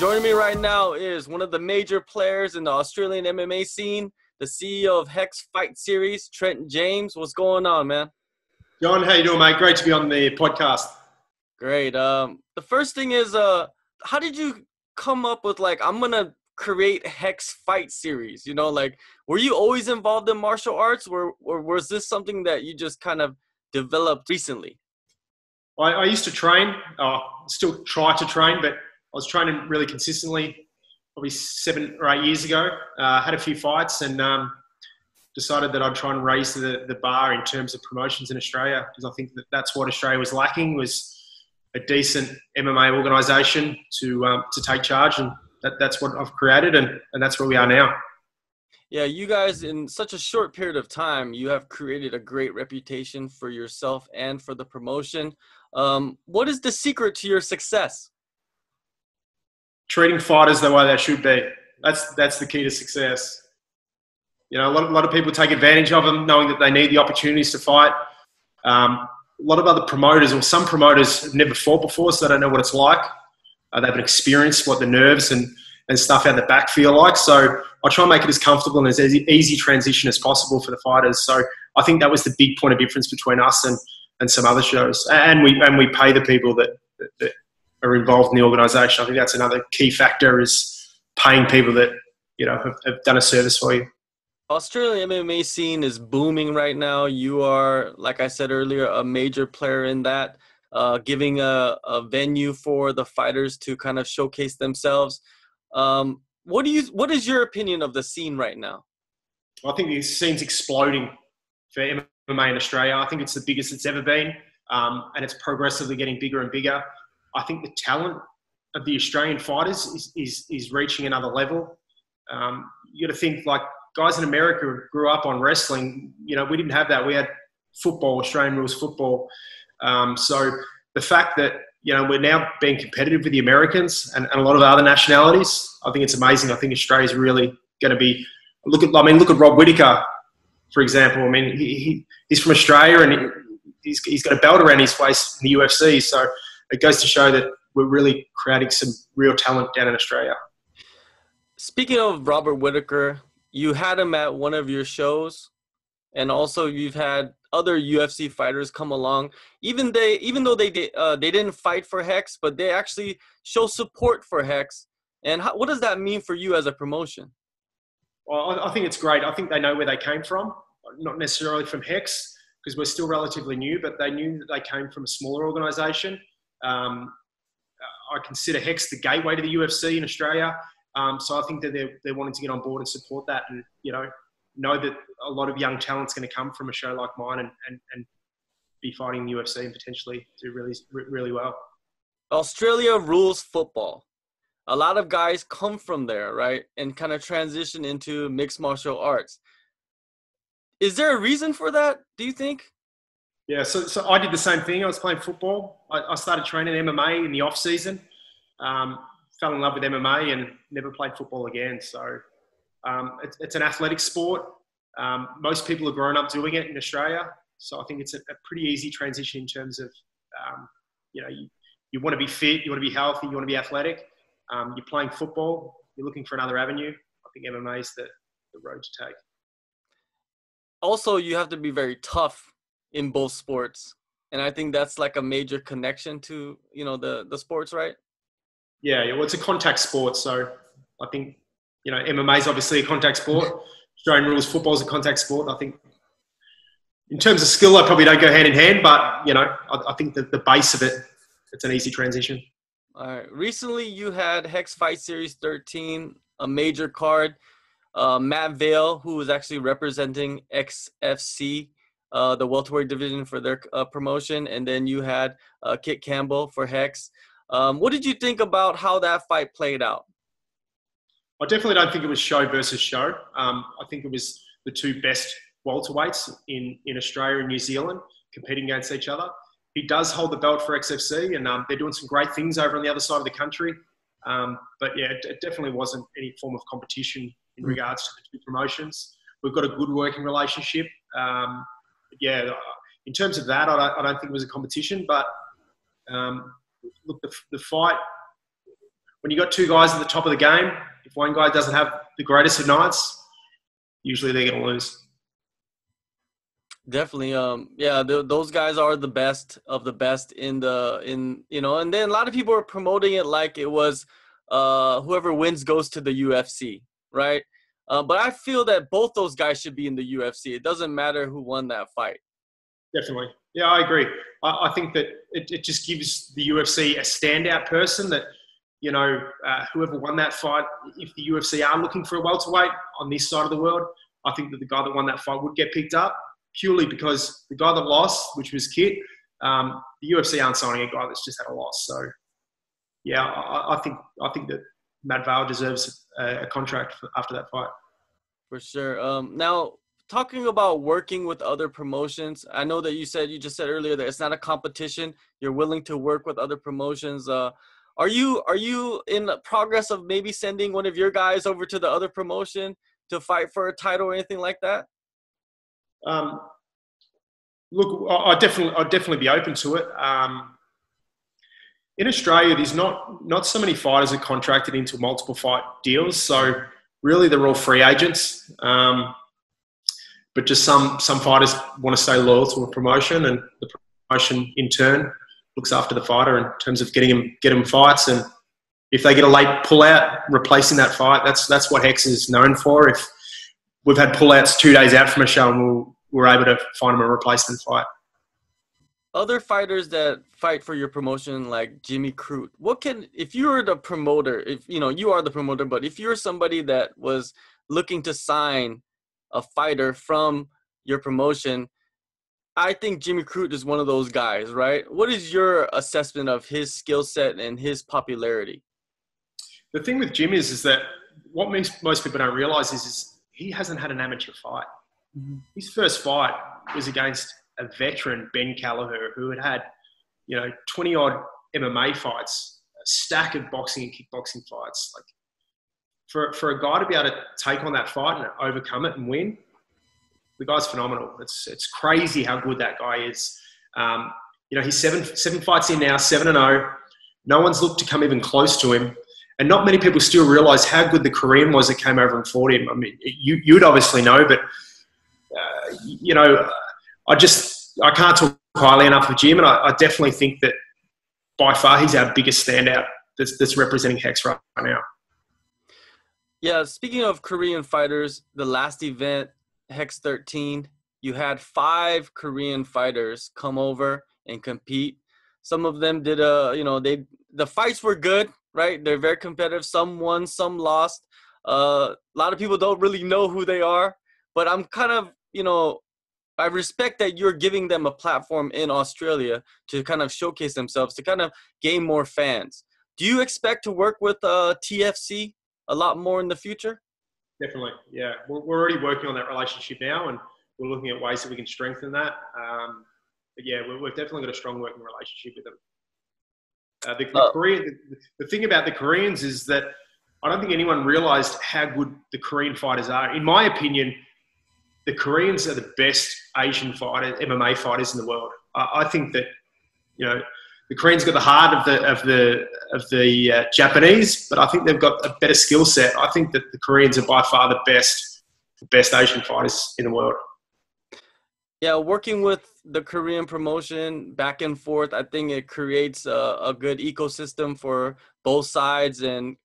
Joining me right now is one of the major players in the Australian MMA scene, the CEO of HEX Fight Series, Trent James. What's going on, man? John, how you doing, mate? Great to be on the podcast. Great. The first thing is, how did you come up with, like, I'm going to create HEX Fight Series? You know, like, were you always involved in martial arts, or was this something that you just kind of developed recently? I used to train, still try to train, but I was training really consistently probably 7 or 8 years ago. Had a few fights and decided that I'd try and raise the bar in terms of promotions in Australia, because I think that's what Australia was lacking, was a decent MMA organisation to take charge, and that's what I've created, and that's where we are now. Yeah, you guys, in such a short period of time, you have created a great reputation for yourself and for the promotion. What is the secret to your success? Treating fighters the way they should be. That's the key to success. You know, a lot of people take advantage of them, knowing that they need the opportunities to fight. A lot of other promoters, or some promoters, have never fought before, so they don't know what it's like. They haven't experienced what the nerves and stuff out the back feel like. So I try and make it as comfortable and as easy transition as possible for the fighters. So I think that was the big point of difference between us and some other shows. And we pay the people that are involved in the organisation. I think that's another key factor, is paying people that, you know, have done a service for you. Australian MMA scene is booming right now. You are, like I said earlier, a major player in that, giving a venue for the fighters to kind of showcase themselves. What is your opinion of the scene right now? I think the scene's exploding for MMA in Australia. I think it's the biggest it's ever been, and it's progressively getting bigger and bigger. I think the talent of the Australian fighters is reaching another level. You got to think, like, guys in America who grew up on wrestling. You know, we didn't have that. We had football, Australian rules football. So the fact that, you know, we're now being competitive with the Americans and a lot of other nationalities, I think it's amazing. I think Australia's really going to be. Look at Rob Whittaker, for example. I mean, he's from Australia, and he's got a belt around his waist in the UFC. So it goes to show that we're really creating some real talent down in Australia. Speaking of Robert Whittaker, you had him at one of your shows, and also you've had other UFC fighters come along. Even though they didn't fight for HEX, but they actually show support for HEX. And what does that mean for you as a promotion? Well, I think it's great. I think they know where they came from, not necessarily from HEX, because we're still relatively new, but they knew that they came from a smaller organisation. I consider HEX the gateway to the UFC in Australia. So I think that they're wanting to get on board and support that, and, you know that a lot of young talent's going to come from a show like mine and be fighting the UFC and potentially do really, really well. Australia rules football. A lot of guys come from there, right, and kind of transition into mixed martial arts. Is there a reason for that, do you think? Yeah, so I did the same thing. I was playing football. I started training MMA in the off season. Fell in love with MMA and never played football again. So it's an athletic sport. Most people have grown up doing it in Australia. So I think it's a pretty easy transition in terms of, you want to be fit, you want to be healthy, you want to be athletic. You're playing football, you're looking for another avenue. I think MMA is the road to take. Also, you have to be very tough in both sports. And I think that's like a major connection to, the sports, right? Yeah, well, it's a contact sport. So I think, MMA is obviously a contact sport. Australian rules football is a contact sport. I think in terms of skill, I probably don't go hand in hand, but, I think that the base of it, it's an easy transition. All right. Recently, you had HEX Fight Series 13, a major card. Matt Vale, who was actually representing XFC, the welterweight division for their promotion. And then you had Kit Campbell for HEX. What did you think about how that fight played out? I definitely don't think it was show versus show. I think it was the two best welterweights in Australia and New Zealand competing against each other. He does hold the belt for XFC, and they're doing some great things over on the other side of the country. But yeah, it definitely wasn't any form of competition in regards to the two promotions. We've got a good working relationship. In terms of that, I don't think it was a competition, but look, the fight when you got two guys at the top of the game, if one guy doesn't have the greatest of nights, usually they're going to lose. Definitely. Yeah, those guys are the best of the best in and then a lot of people are promoting it like it was whoever wins goes to the UFC, right? But I feel that both those guys should be in the UFC. It doesn't matter who won that fight. Definitely. Yeah, I agree. I think that it just gives the UFC a standout person that, whoever won that fight, if the UFC are looking for a welterweight on this side of the world, I think that the guy that won that fight would get picked up purely because the guy that lost, which was Kit, the UFC aren't signing a guy that's just had a loss. So, yeah, I think that Matt Vale deserves a contract after that fight. For sure. Now, talking about working with other promotions, I know that you just said earlier that it's not a competition. You're willing to work with other promotions. Are you in the progress of maybe sending one of your guys over to the other promotion to fight for a title or anything like that? Look, I'd definitely be open to it. In Australia, there's not so many fighters are contracted into multiple fight deals, so really they're all free agents. But just some fighters want to stay loyal to a promotion, and the promotion in turn looks after the fighter in terms of getting them fights. And if they get a late pullout, replacing that fight, that's what HEX is known for. If we've had pullouts 2 days out from a show, and we're able to find them a replacement fight. Other fighters that fight for your promotion, like Jimmy Crute, if you were the promoter, if you are the promoter, but if you're somebody that was looking to sign a fighter from your promotion, I think Jimmy Crute is one of those guys, right? What is your assessment of his skill set and his popularity? The thing with Jim is that what most people don't realize is he hasn't had an amateur fight. Mm-hmm. His first fight was against a veteran, Ben Callagher, who had 20-odd MMA fights, a stack of boxing and kickboxing fights. Like for a guy to be able to take on that fight and overcome it and win, the guy's phenomenal. It's crazy how good that guy is. He's seven fights in now, 7-0. No one's looked to come even close to him. And not many people still realise how good the Korean was that came over and fought him. I mean, you'd obviously know, but I can't talk highly enough of Jim, and I definitely think that by far he's our biggest standout that's representing HEX right now. Yeah, speaking of Korean fighters, the last event, HEX 13, you had 5 Korean fighters come over and compete. Some of them did the fights were good, right? They're very competitive. Some won, some lost. A lot of people don't really know who they are, but I'm kind of, I respect that you're giving them a platform in Australia to kind of showcase themselves, to kind of gain more fans. Do you expect to work with TFC a lot more in the future? Definitely, yeah. We're already working on that relationship now, and we're looking at ways that we can strengthen that. But yeah, we've definitely got a strong working relationship with them. The thing about the Koreans is that I don't think anyone realised how good the Korean fighters are. In my opinion, the Koreans are the best Asian MMA fighters in the world. I think that the Koreans got the heart of the Japanese, but I think they've got a better skill set. I think that the Koreans are by far the best Asian fighters in the world. Yeah, working with the Korean promotion back and forth, I think it creates a good ecosystem for both sides, and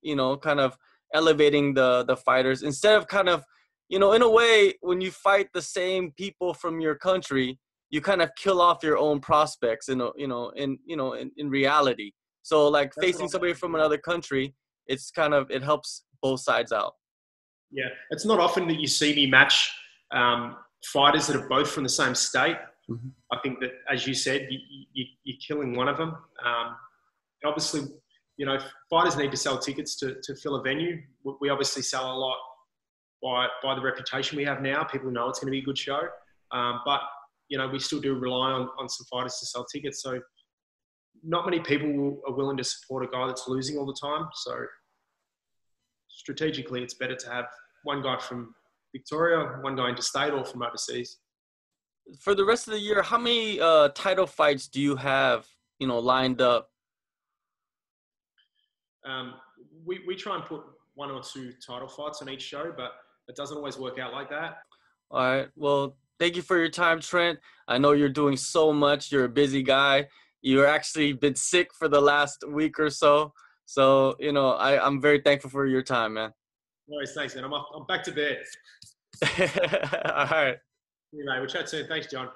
kind of elevating the fighters instead of kind of, in a way, when you fight the same people from your country, you kind of kill off your own prospects in reality. So like facing somebody from another country, it helps both sides out. Yeah, it's not often that you see me match fighters that are both from the same state. Mm-hmm. I think that, as you said, you're killing one of them. Obviously, fighters need to sell tickets to fill a venue. We obviously sell a lot by the reputation we have now. People know it's going to be a good show. But we still do rely on some fighters to sell tickets. So not many people are willing to support a guy that's losing all the time. So strategically, it's better to have one guy from Victoria, one guy interstate, or from overseas. For the rest of the year, how many title fights do you have, lined up? we try and put 1 or 2 title fights on each show, but it doesn't always work out like that. All right. Well, thank you for your time, Trent. I know you're doing so much. You're a busy guy. You're actually been sick for the last week or so. So, I'm very thankful for your time, man. No worries, thanks, man. I'm back to bed. All right. Yeah, mate. We'll chat soon. Thanks, John.